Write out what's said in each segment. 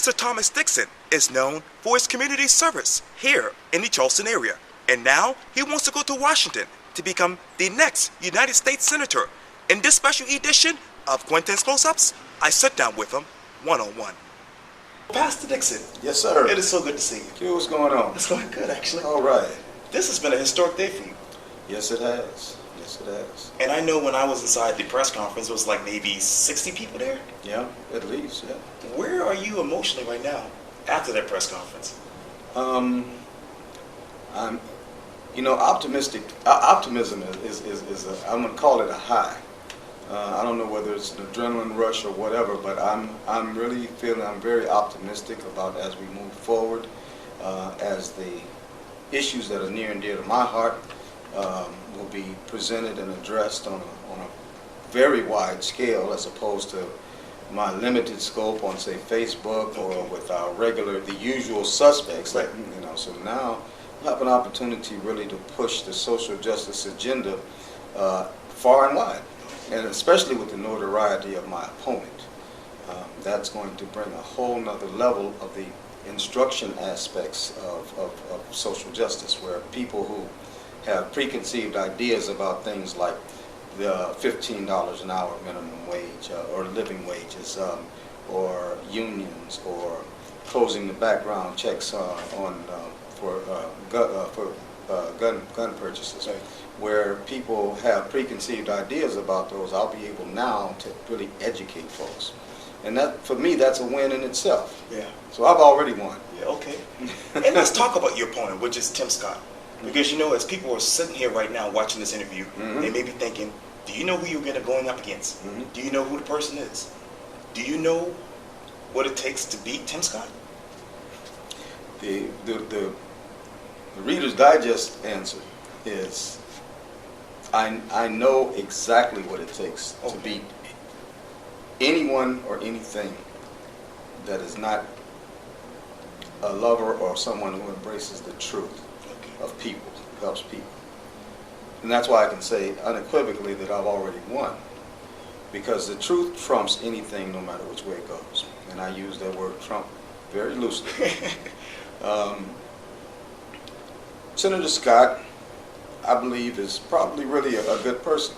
Mr. Thomas Dixon is known for his community service here in the Charleston area. And now he wants to go to Washington to become the next United States Senator. In this special edition of Quintin's Close-Ups, I sit down with him one-on-one. Pastor Dixon. Yes, sir. It is so good to see you. Q, what's going on? It's going good, actually. All right. This has been a historic day for you. Yes, it has. Yes, it has. And I know when I was inside the press conference, it was like maybe 60 people there. Yeah, at least, yeah. Where are you emotionally right now after that press conference? I'm, optimism is I'm going to call it a high. I don't know whether it's an adrenaline rush or whatever, but I'm really feeling, I'm very optimistic about as we move forward, as the issues that are near and dear to my heart will be presented and addressed on a very wide scale, as opposed to my limited scope on, say, Facebook or with our the usual suspects. Right. So now I have an opportunity really to push the social justice agenda far and wide, and especially with the notoriety of my opponent. That's going to bring a whole nother level of the instruction aspects of social justice, where people who have preconceived ideas about things like the $15 an hour minimum wage or living wages or unions or closing the background checks for gun purchases, right, where people have preconceived ideas about those. I'll be able now to really educate folks. And that, for me, that's a win in itself. Yeah. So I've already won. Yeah, okay. And let's talk about your opponent, which is Tim Scott. Because, as people are sitting here right now watching this interview, they may be thinking, do you know who you're going up against? Do you know who the person is? Do you know what it takes to beat Tim Scott? The Reader's Digest answer is, I know exactly what it takes to beat anyone or anything that is not a lover or someone who embraces the truth of people, who helps people. And that's why I can say unequivocally that I've already won, because the truth trumps anything, no matter which way it goes. And I use that word trump very loosely. Senator Scott, I believe, is probably really a good person,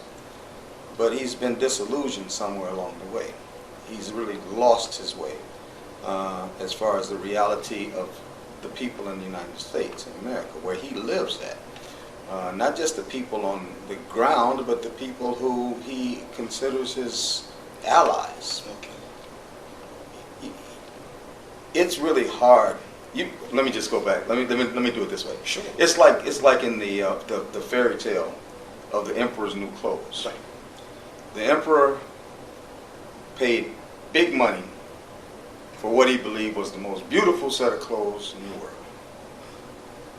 but he's been disillusioned somewhere along the way. He's really lost his way as far as the reality of the people in the United States, in America, where he lives at. Not just the people on the ground, but the people who he considers his allies. Okay. It's really hard. Let me just go back. Let me do it this way. Sure. It's like in the fairy tale of the Emperor's New Clothes. Right. The Emperor paid big money for what he believed was the most beautiful set of clothes in the world.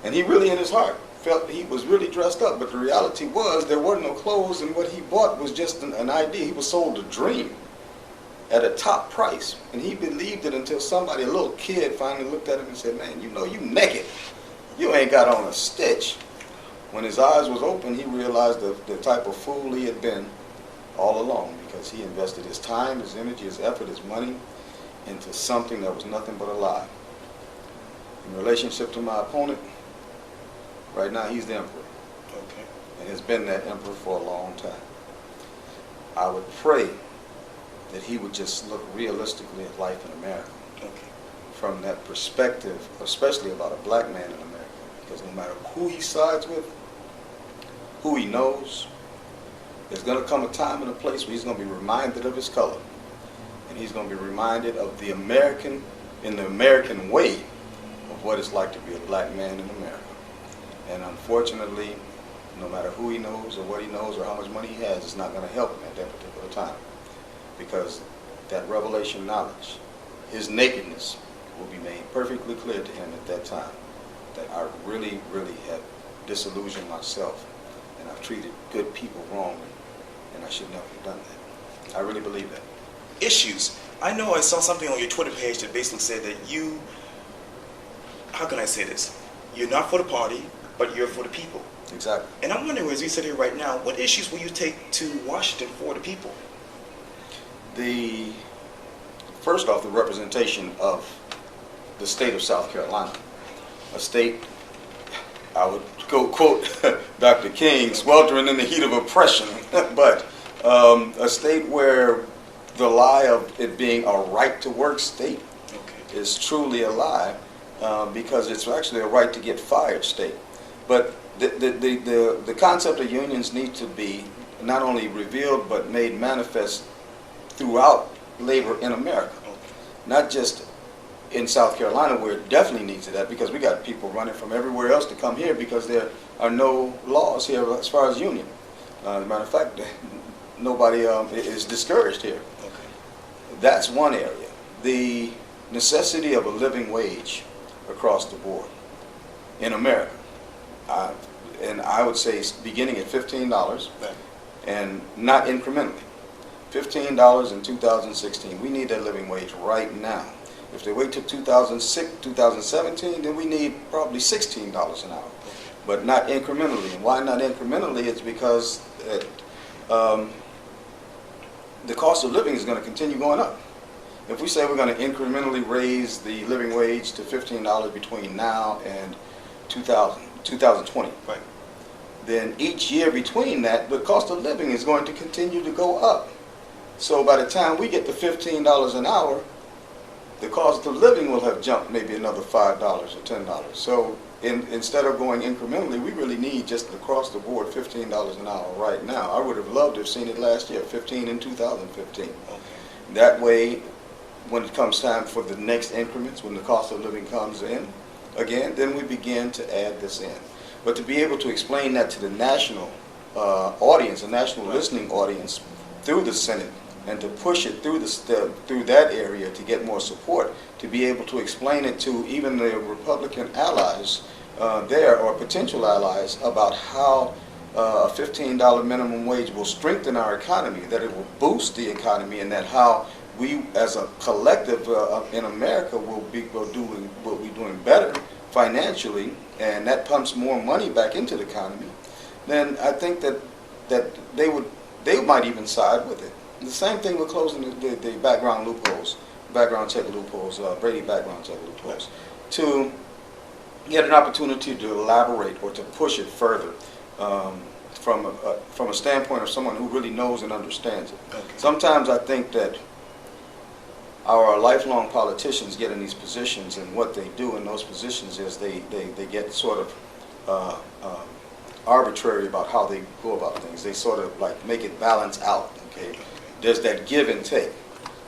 And he really, in his heart, felt he was really dressed up, but the reality was there were no clothes, and what he bought was just an idea. He was sold a dream at a top price, and he believed it until somebody, a little kid, finally looked at him and said, "Man, you naked. You ain't got on a stitch." When his eyes was open, he realized the type of fool he had been all along, because he invested his time, his energy, his effort, his money into something that was nothing but a lie. In relationship to my opponent, right now he's the emperor. Okay. And has been that emperor for a long time. I would pray that he would just look realistically at life in America. Okay. From that perspective, especially about a black man in America. Because no matter who he sides with, who he knows, there's going to come a time and a place where he's going to be reminded of his color. And he's going to be reminded of the American way of what it's like to be a black man in America. And unfortunately, no matter who he knows or what he knows or how much money he has, it's not going to help him at that particular time. Because that revelation knowledge, his nakedness, will be made perfectly clear to him at that time, that I really, really have disillusioned myself, and I've treated good people wrongly, and I should never have done that. I really believe that. Issues. I know I saw something on your Twitter page that basically said that you, how can I say this? You're not for the party, but you're for the people. Exactly. And I'm wondering, as we sit here right now, what issues will you take to Washington for the people? First off, the representation of the state of South Carolina, a state, I would go quote Dr. King, sweltering in the heat of oppression, but a state where the lie of it being a right to work state is truly a lie, because it's actually a right to get fired state. But the concept of unions need to be not only revealed but made manifest throughout labor in America, not just in South Carolina, where it definitely needs it at, because we got people running from everywhere else to come here because there are no laws here as far as union. As a matter of fact, nobody is discouraged here. That's one area. The necessity of a living wage across the board in America, and I would say beginning at $15 and not incrementally. $15 in 2016. We need that living wage right now. If they wait till 2017, then we need probably $16 an hour, but not incrementally. And why not incrementally? It's because the cost of living is going to continue going up. If we say we're going to incrementally raise the living wage to $15 between now and 2020, then each year between that, the cost of living is going to continue to go up. So by the time we get to $15 an hour, the cost of living will have jumped maybe another $5 or $10. So instead of going incrementally, we really need just across the board $15 an hour right now. I would have loved to have seen it last year, 15 in 2015. That way, when it comes time for the next increments, when the cost of living comes in again, then we begin to add this in. But to be able to explain that to the national audience, a national listening audience, through the Senate, and to push it through through that area to get more support, to be able to explain it to even the Republican allies there, or potential allies, about how a $15 minimum wage will strengthen our economy, that it will boost the economy, and that how we as a collective in America will be doing better financially, and that pumps more money back into the economy, then I think that they might even side with it. The same thing with closing the background loopholes, background check loopholes, Brady background check loopholes, to get an opportunity to elaborate or to push it further from a standpoint of someone who really knows and understands it. Sometimes I think that our lifelong politicians get in these positions, and what they do in those positions is they get sort of arbitrary about how they go about things. They sort of like make it balance out. Okay, there's that give and take.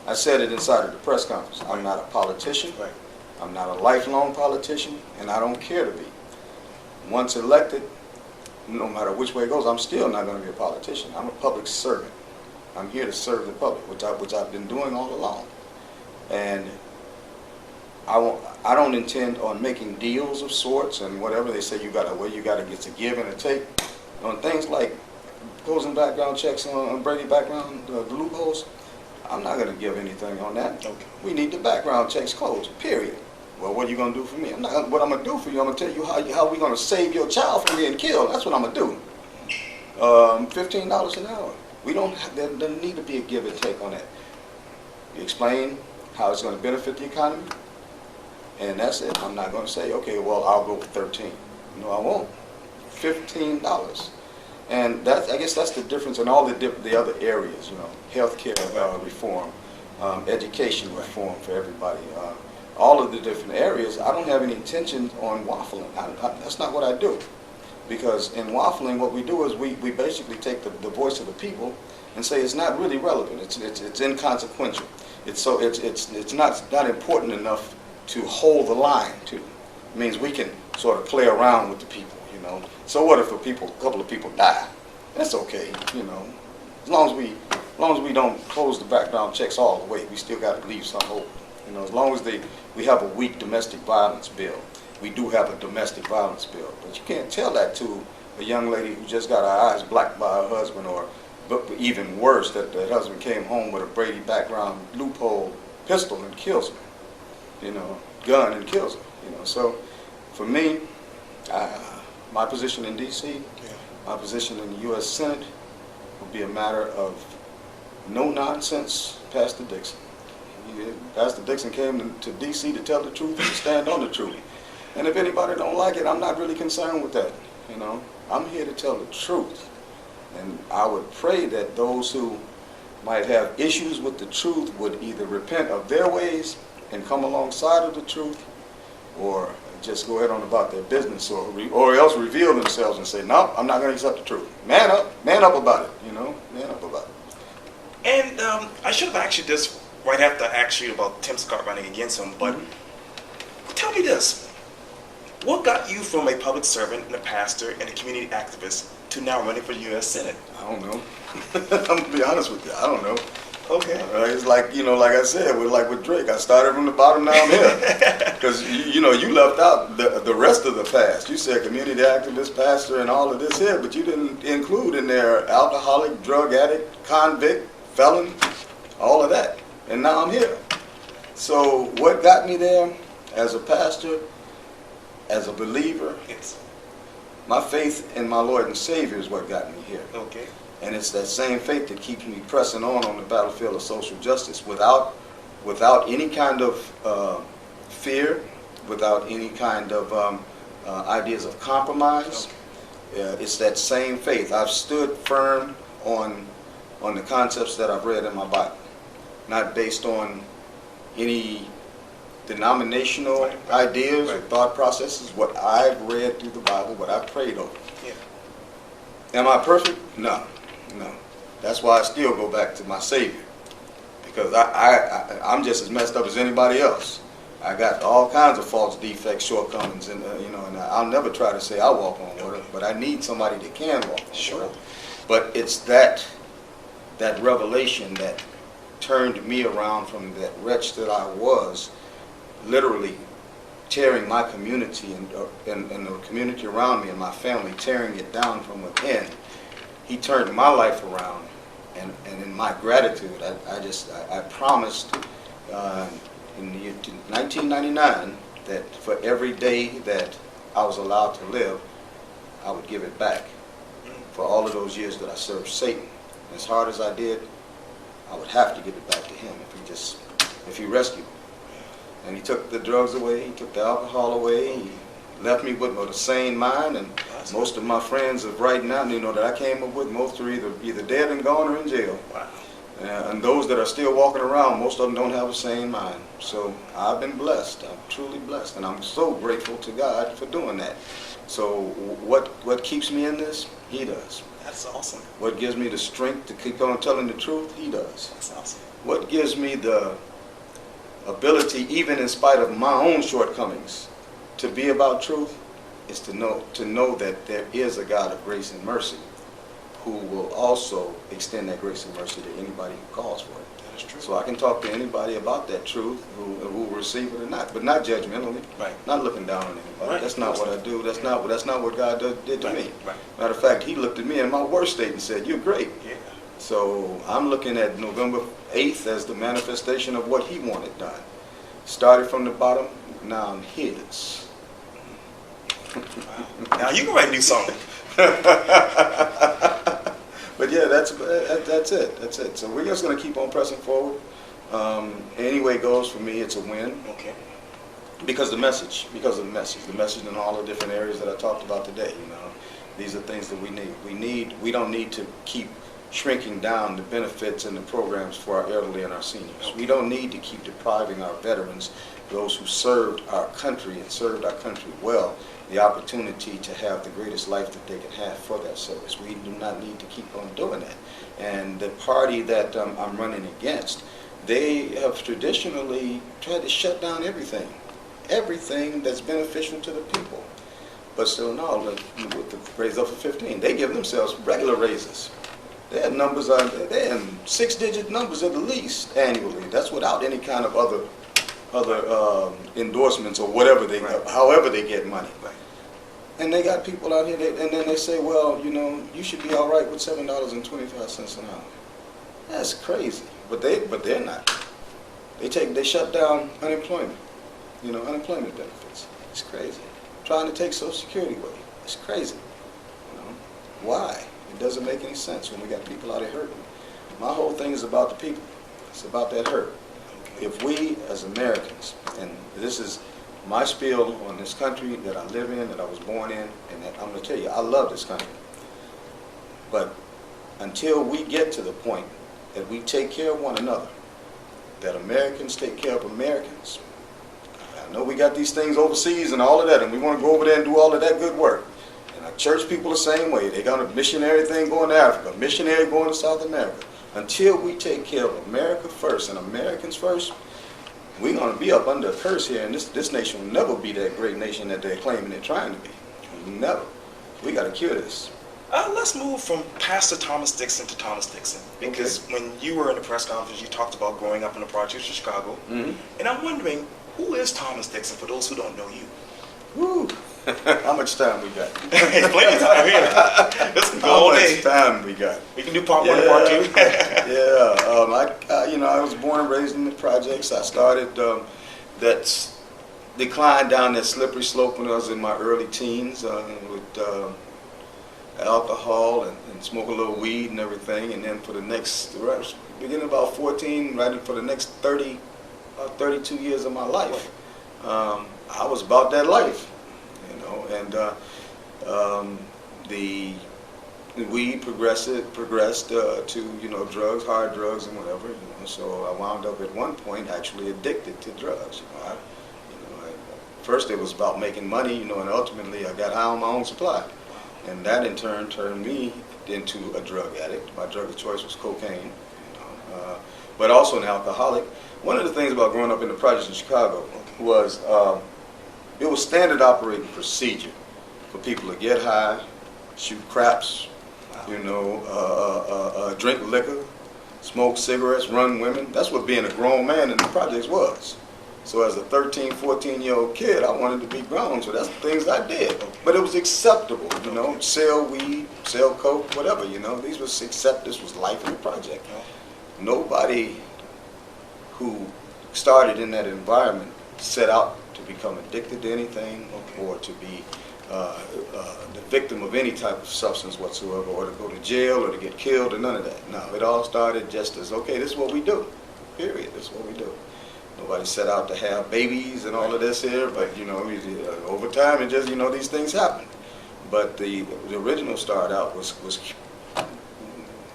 I said it inside of the press conference. I'm not a politician. I'm not a lifelong politician, and I don't care to be. Once elected, no matter which way it goes, I'm still not going to be a politician. I'm a public servant. I'm here to serve the public, which I've been doing all along. And I don't intend on making deals of sorts and whatever they say you got to get to give and a take on things like closing background checks on Brady background, the loopholes. I'm not going to give anything on that. We need the background checks closed, period. Well, what are you going to do for me? What I'm going to do for you, I'm going to tell you how we're going to save your child from getting killed. That's what I'm going to do. $15 an hour. There doesn't need to be a give and take on that. You explain how it's going to benefit the economy, and that's it. I'm not going to say, okay, well, I'll go with 13. No, I won't. $15. And I guess that's the difference in all the other areas, healthcare reform, education reform for everybody, all of the different areas. I don't have any intention on waffling. That's not what I do. Because in waffling, what we do is we basically take the voice of the people and say it's not really relevant. It's inconsequential. It's not important enough to hold the line to. It means we can sort of play around with the people, So what if a couple of people die? That's okay, As long as we don't close the background checks all the way, we still got to leave some open. As long as we have a weak domestic violence bill. We do have a domestic violence bill, but you can't tell that to a young lady who just got her eyes blacked by her husband, but even worse, that the husband came home with a Brady background loophole pistol and kills her, gun and kills her, So for me, my position in D.C., my position in the U.S. Senate will be a matter of no nonsense, Pastor Dixon. Pastor Dixon came to D.C. to tell the truth and to stand on the truth. And if anybody don't like it, I'm not really concerned with that. You know, I'm here to tell the truth. And I would pray that those who might have issues with the truth would either repent of their ways and come alongside of the truth, or just go ahead on about their business, or else reveal themselves and say, no, I'm not going to accept the truth. Man up about it, you know, man up about it. And I should have asked you this right after I asked you about Tim Scott running against him, but tell me this. What got you from a public servant and a pastor and a community activist to now running for the U.S. Senate? I don't know. I'm going to be honest with you. I don't know. Okay. It's like, you know, like I said, with Drake, I started from the bottom, now I'm here. Because, you know, you left out the rest of the past. You said community activist, pastor, and all of this here, but you didn't include in there alcoholic, drug addict, convict, felon, all of that. And now I'm here. So what got me there as a pastor, as a believer, my faith in my Lord and Savior is what got me here. Okay. And it's that same faith that keeps me pressing on the battlefield of social justice without any kind of fear, without any kind of ideas of compromise. It's that same faith. I've stood firm on the concepts that I've read in my Bible, not based on any denominational ideas or thought processes. What I've read through the Bible, what I've prayed over. Yeah. Am I perfect? No. That's why I still go back to my Savior, because I'm just as messed up as anybody else. I got all kinds of faults, defects, shortcomings, and and I'll never try to say I walk on water, but I need somebody that can walk on water. But it's that revelation that turned me around from that wretch that I was, literally tearing my community and the community around me and my family, tearing it down from within. He turned my life around, and in my gratitude, I promised in the year 1999 that for every day that I was allowed to live, I would give it back. For all of those years that I served Satan, as hard as I did, I would have to give it back to him if he rescued me. And he took the drugs away, he took the alcohol away, he left me with a sane mind, and most of my friends of right now, that I came up with, most are either dead and gone or in jail. Wow. And those that are still walking around, most of them don't have a sane mind. So I've been blessed. I'm truly blessed, and I'm so grateful to God for doing that. So what keeps me in this? He does. That's awesome. What gives me the strength to keep on telling the truth? He does. That's awesome. What gives me the ability, even in spite of my own shortcomings, to be about truth is to know that there is a God of grace and mercy who will also extend that grace and mercy to anybody who calls for it. That is true. So I can talk to anybody about that truth who will receive it or not, but not judgmentally. Right. Not looking down on anybody. Right. That's not what I do. That's not what God did to me. Right. Matter of fact, he looked at me in my worst state and said, "You're great." Yeah. So I'm looking at November 8th as the manifestation of what he wanted done. Started from the bottom, now I'm his. Wow. Now you can write a new song. But yeah, that's it. So we're just going to keep on pressing forward. Any way it goes for me, it's a win. Okay. Because of the message in all the different areas that I talked about today. These are things that we need. We don't need to keep shrinking down the benefits and the programs for our elderly and our seniors. Okay. We don't need to keep depriving our veterans, those who served our country and served our country well, the opportunity to have the greatest life that they can have for that service. We do not need to keep on doing that. And the party that I'm running against, they have traditionally tried to shut down everything that's beneficial to the people. But still, no, with the raise up for 15, they give themselves regular raises. They have numbers they're in 6-digit numbers at the least annually. That's without any kind of other endorsements or whatever however they get money. Right. And they got people out here, and then they say, well, you should be all right with $7.25 an hour. That's crazy. But they're not. They shut down unemployment. Unemployment benefits. It's crazy. Trying to take Social Security away. It's crazy. Why? It doesn't make any sense when we got people out here hurting. My whole thing is about the people. It's about that hurt. if we as Americans, and this is my spiel on this country that I live in, that I was born in, and that I'm going to tell you, I love this country. But until we get to the point that we take care of one another, that Americans take care of Americans. I know we got these things overseas and all of that, and we want to go over there and do all of that good work. And our church people the same way. They got a missionary thing going to Africa, a missionary going to South America. Until we take care of America first and Americans first, we're going to be up under a curse here, and this nation will never be that great nation that they're claiming they're trying to be. Never. We got to cure this. Let's move from Pastor Thomas Dixon to Thomas Dixon, because when you were in the press conference, you talked about growing up in the projects of Chicago, and I'm wondering, who is Thomas Dixon for those who don't know you? Woo! How much time we got? Plenty of time here. This can go all day. How much time we got? We can do part one and part two. I was born and raised in the projects. I started that decline down that slippery slope when I was in my early teens with alcohol and smoke a little weed and everything, and then for the next, beginning about 14, right for the next 32 years of my life, I was about that life, and the weed progressed to drugs, hard drugs and whatever, so I wound up at one point actually addicted to drugs. First it was about making money, and ultimately I got high on my own supply. And that in turn turned me into a drug addict. My drug of choice was cocaine, but also an alcoholic. One of the things about growing up in the projects in Chicago was it was standard operating procedure for people to get high, shoot craps, drink liquor, smoke cigarettes, run women. That's what being a grown man in the projects was. So as a 13, 14-year-old kid, I wanted to be grown, so that's the things I did. But it was acceptable, sell weed, sell coke, whatever, This was life in the project. Nobody who started in that environment set out to become addicted to anything or to be the victim of any type of substance whatsoever, or to go to jail or to get killed or none of that. No, it all started just as, okay, this is what we do, period, this is what we do. Nobody set out to have babies and all of this here, but over time it just these things happen. But the original start out was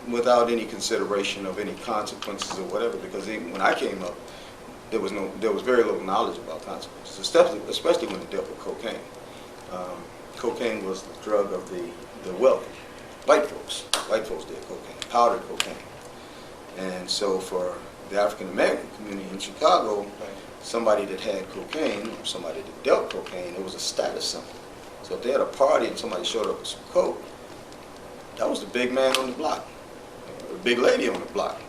without any consideration of any consequences or whatever, because even when I came up, there was very little knowledge about consequences, especially when it dealt with cocaine. Cocaine was the drug of the wealthy, white folks. White folks did cocaine, powdered cocaine, and so for the African American community in Chicago, somebody that had cocaine or somebody that dealt cocaine, it was a status symbol. So if they had a party and somebody showed up with some coke, that was the big man on the block, the big lady on the block,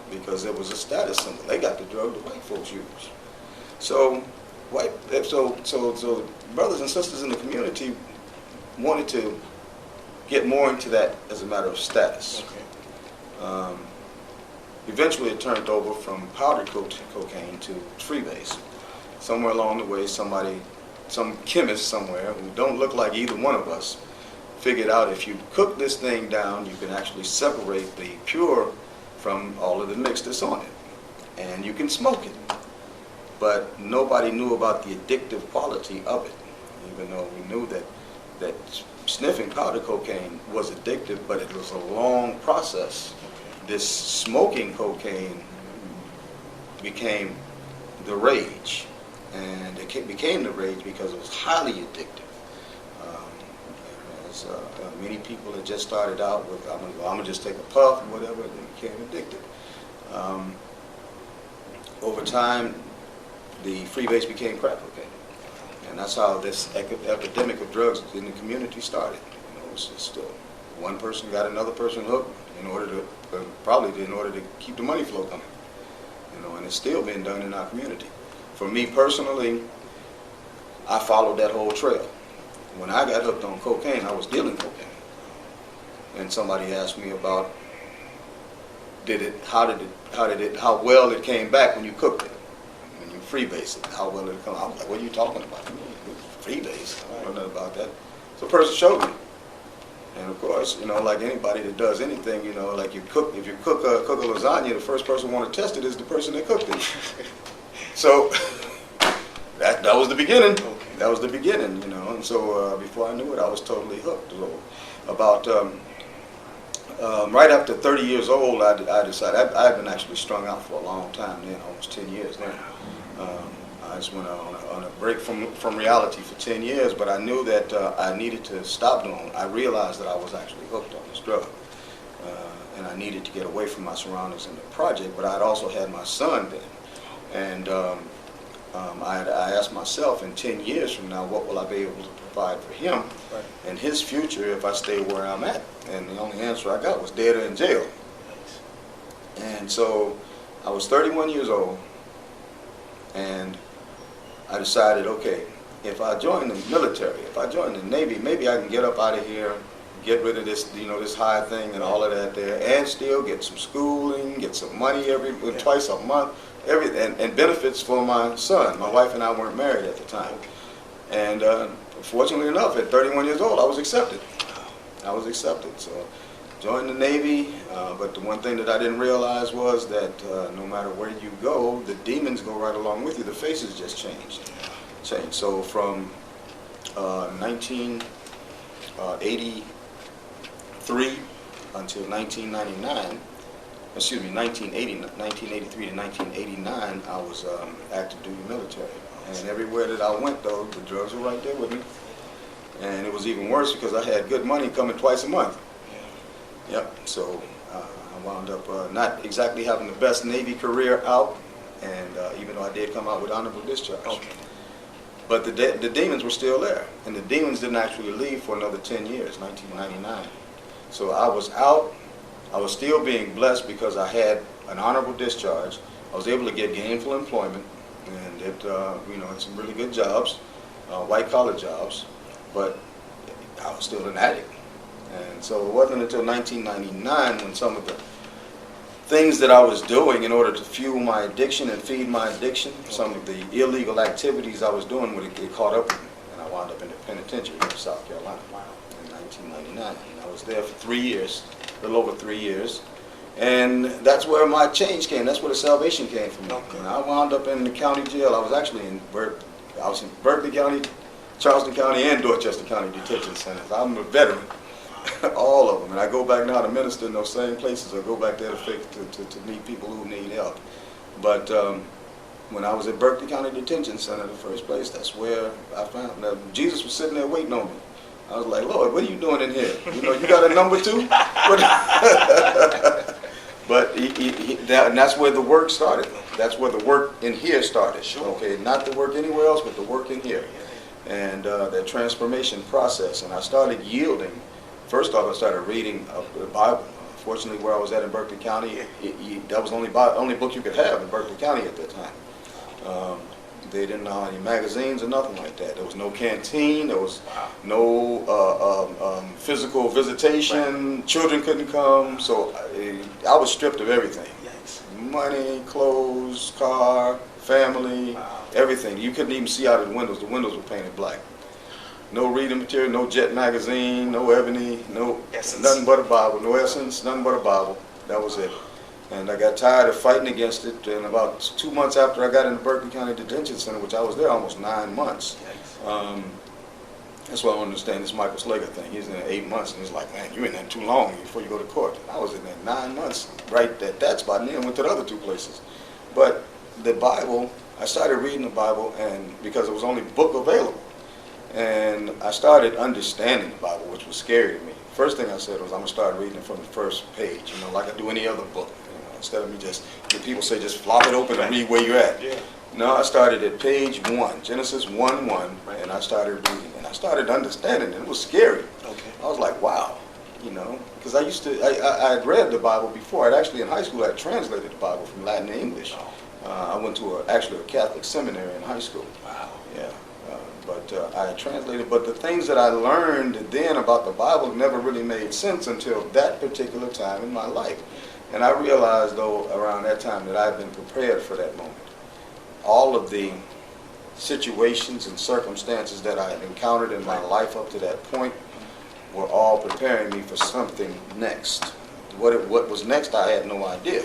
because it was a status symbol. They got the drug the white folks use. So brothers and sisters in the community wanted to get more into that as a matter of status. Eventually it turned over from powdered cocaine to freebase. Somewhere along the way, some chemist somewhere who don't look like either one of us figured out if you cook this thing down, you can actually separate the pure from all of the mix that's on it. And you can smoke it. But nobody knew about the addictive quality of it, even though we knew that sniffing powder cocaine was addictive, but it was a long process. This smoking cocaine became the rage, and it became the rage because it was highly addictive. Many people that just started out with, I'm gonna just take a puff or whatever, they became addicted. Over time, the freebase became crack cocaine, and that's how this epidemic of drugs in the community started. It was just one person got another person hooked in order to keep the money flow coming. And it's still being done in our community. For me personally, I followed that whole trail. When I got hooked on cocaine, I was dealing cocaine. And somebody asked me about how well it came back when you cooked it, when you freebase it, how well it come. I was like, what are you talking about? Freebase? I don't know nothing about that. So a person showed me. And of course, like anybody that does anything, like if you cook a lasagna, the first person want to test it is the person that cooked it. So that was the beginning. Okay. That was the beginning, And so before I knew it, I was totally hooked. So about right after 30 years old, I decided I had been actually strung out for a long time then, almost 10 years now. I just went on a break from reality for 10 years, but I knew that I needed to stop doing it. I realized that I was actually hooked on this drug, and I needed to get away from my surroundings in the project, but I'd also had my son then. And I asked myself, in 10 years from now, what will I be able to provide for him and his future if I stay where I'm at? And the only answer I got was dead or in jail. And so I was 31 years old, and I decided, okay, if I join the military, if I join the Navy, maybe I can get up out of here, get rid of this, this high thing and all of that there, and still get some schooling, get some money twice a month, and benefits for my son. My wife and I weren't married at the time. And fortunately enough, at 31 years old, I was accepted. So joined the Navy, but the one thing that I didn't realize was that no matter where you go, the demons go right along with you. The faces just changed. So from 1983 until 1999, 1983 to 1989, I was active duty military. And everywhere that I went, though, the drugs were right there with me. And it was even worse because I had good money coming twice a month. Yep. So I wound up not exactly having the best Navy career out, and even though I did come out with honorable discharge. Okay. But the demons were still there, and the demons didn't actually leave for another 10 years, 1999. So I was out. I was still being blessed because I had an honorable discharge. I was able to get gainful employment, and it, had some really good jobs, white-collar jobs, but I was still an addict. And so it wasn't until 1999 when some of the things that I was doing in order to fuel my addiction and feed my addiction, some of the illegal activities I was doing, when it caught up with me. And I wound up in the penitentiary in South Carolina in 1999. And I was there for 3 years, a little over 3 years. And that's where my change came. That's where the salvation came from me. Okay. And I wound up in the county jail. I was actually in Berkeley County, Charleston County, and Dorchester County detention centers. I'm a veteran. All of them. And I go back now to minister in those same places. I go back there to meet people who need help. But when I was at Berkeley County Detention Center, the first place, that's where I found that Jesus was sitting there waiting on me. I was like, Lord, what are you doing in here? You got a number two? But and that's where the work started. That's where the work in here started. Sure. Okay, not the work anywhere else, but the work in here. And that transformation process. And I started yielding. First off, I started reading the Bible. Fortunately, where I was at in Berkeley County, that was the only book you could have in Berkeley County at that time. They didn't know any magazines or nothing like that. There was no canteen. There was no physical visitation. Right. Children couldn't come. So I was stripped of everything. Yes. Money, clothes, car, family, everything. You couldn't even see out of the windows. The windows were painted black. No reading material, no Jet magazine, no Ebony, no Essence. Nothing but a Bible, no Essence, nothing but a Bible. That was it. And I got tired of fighting against it, and about 2 months after I got into Berkeley County Detention Center, which I was there almost 9 months. That's why I don't understand this Michael Slager thing. He's in there 8 months, and he's like, man, you're in there too long before you go to court. And I was in there 9 months, right at that spot, and then went to the other 2 places. But the Bible, I started reading the Bible, and because it was the only book available. And I started understanding the Bible, which was scary to me. First thing I said was, I'm going to start reading it from the first page, like I do any other book. Instead of me just, the people say, just flop it open and read where you're at. Yeah. No, I started at page 1, Genesis 1:1, and I started reading. And I started understanding it. It was scary. Okay. I was like, wow, because I had read the Bible before. Actually, in high school, I had translated the Bible from Latin to English. I went to actually a Catholic seminary in high school. Wow. Yeah. But I translated, but the things that I learned then about the Bible never really made sense until that particular time in my life. And I realized, though, around that time that I've been prepared for that moment. All of the situations and circumstances that I had encountered in my life up to that point were all preparing me for something next. What was next, I had no idea.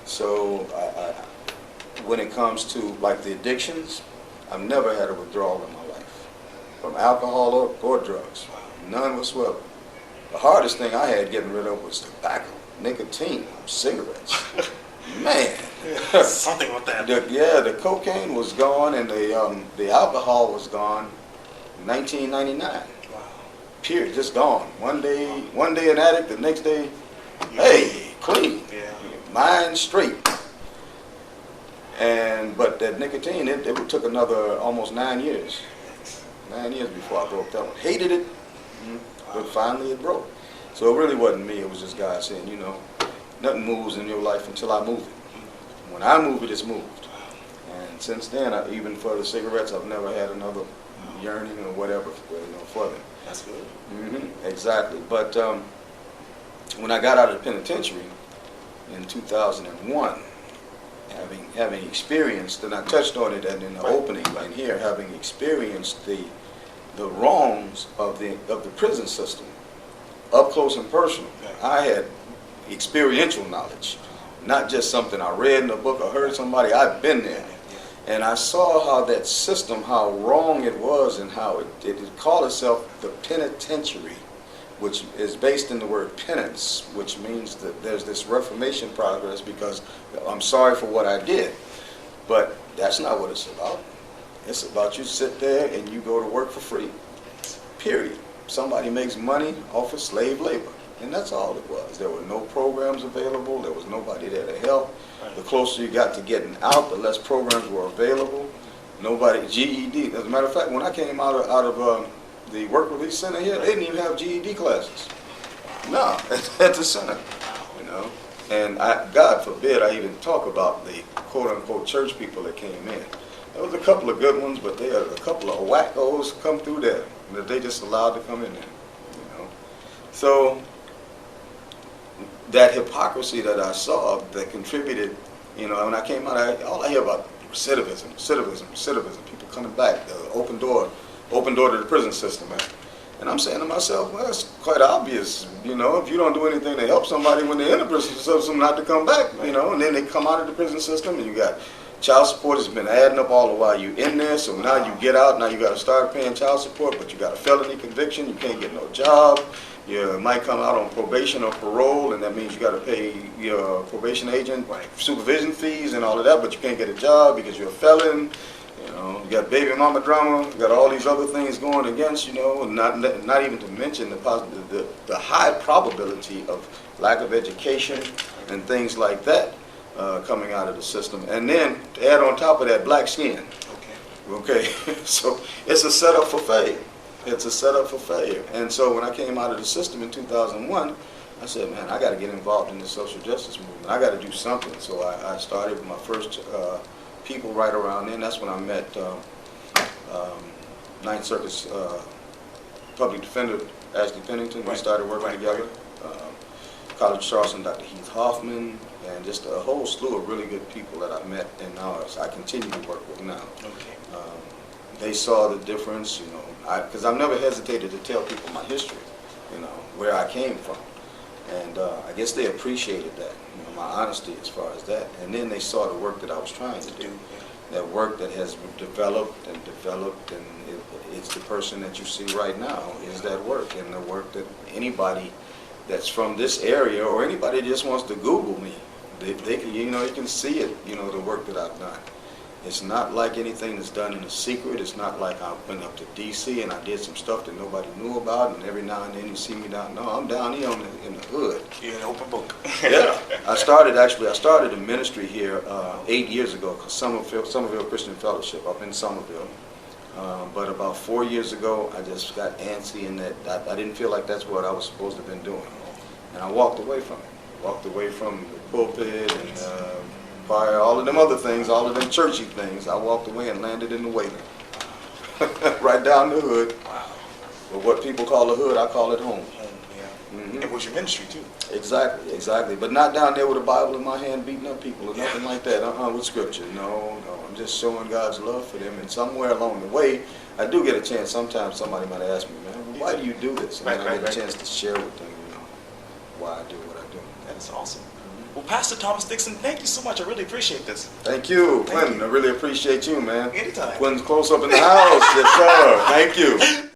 So when it comes to like the addictions, I've never had a withdrawal in my life from alcohol or drugs, none whatsoever. The hardest thing I had getting rid of was tobacco, nicotine, cigarettes. Man, Something with that. the cocaine was gone and the alcohol was gone. 1999. Wow. Period, just gone. One day an addict, the next day, hey, clean, Yeah. mind straight. But that nicotine, it took another almost 9 years. 9 years before I broke that one. Hated it, but finally it broke. So it really wasn't me. It was just God saying, you know, nothing moves in your life until I move it. When I move it, it's moved. And since then, even for the cigarettes, I've never had another yearning or whatever, for them. That's good. Exactly. But when I got out of the penitentiary in 2001, having experienced, and I touched on it in the opening right here, having experienced the wrongs of the prison system up close and personal, I had experiential knowledge, not just something I read in a book or heard somebody. I've been there. And I saw how that system, how wrong it was, and how it called itself the penitentiary, which is based in the word penance, which means that there's this reformation progress because I'm sorry for what I did. But that's not what it's about. It's about you sit there and you go to work for free, period. Somebody makes money off of slave labor, and that's all it was. There were no programs available. There was nobody there to help. The closer you got to getting out, the less programs were available. Nobody, GED. As a matter of fact, when I came out of the work release center here, they didn't even have GED classes. No, at the center, you know. And God forbid I even talk about the quote-unquote church people that came in. There was a couple of good ones, but there are a couple of wackos come through there that they just allowed to come in there, you know. So that hypocrisy that I saw that contributed, you know, when I came out, all I hear about recidivism, people coming back, the open door to the prison system, man. And I'm saying to myself, well, it's quite obvious, you know, if you don't do anything to help somebody when they're in the prison system not to come back, you know, and then they come out of the prison system and you got child support has been adding up all the while you in there, so now you get out, now you got to start paying child support, but you got a felony conviction, you can't get no job. You might come out on probation or parole, and that means you got to pay your probation agent supervision fees and all of that, but you can't get a job because you're a felon. You know, you got baby mama drama, you got all these other things going against, you know, not even to mention the high probability of lack of education and things like that coming out of the system. And then to add on top of that, black skin. Okay, so it's a setup for failure. It's a setup for failure. And so when I came out of the system in 2001, I said, man, I got to get involved in the social justice movement. I got to do something. So I started my first people right around then. That's when I met Ninth Circuit's public defender, Ashley Pennington. We started working together. College of Charleston, Dr. Heath Hoffman, and just a whole slew of really good people that I met and now I continue to work with now. They saw the difference, you know, because I've never hesitated to tell people my history, you know, where I came from. And I guess they appreciated that, you know, my honesty as far as that. And then they saw the work that I was trying to do, that work that has developed, and it's the person that you see right now is that work, and the work that anybody that's from this area or anybody that just wants to Google me, they can, you know, you can see it, you know, the work that I've done. It's not like anything that's done in a secret. It's not like I went up to D.C. and I did some stuff that nobody knew about, and every now and then you see me down. No, I'm down here in the hood. You're an open book. Yeah. I started a ministry here 8 years ago, Somerville Christian Fellowship up in Somerville. But about 4 years ago, I just got antsy in that I didn't feel like that's what I was supposed to have been doing. And I walked away from it. Walked away from the pulpit and all of them other things, all of them churchy things. I walked away and landed in the Wayland. Right down the hood. Wow. But what people call the hood, I call it home. Mm-hmm. And with your ministry too. Exactly. But not down there with a Bible in my hand beating up people or nothing like that. With scripture. No. I'm just showing God's love for them. And somewhere along the way, I do get a chance. Sometimes somebody might ask me, man, why do you do this? And then I get a chance to share with them, why I do what I do. That is awesome. Well, Pastor Thomas Dixon, thank you so much. I really appreciate this. Thank you, Quintin. I really appreciate you, man. Anytime. Quintin's close up in the house. Yes, sir. Thank you.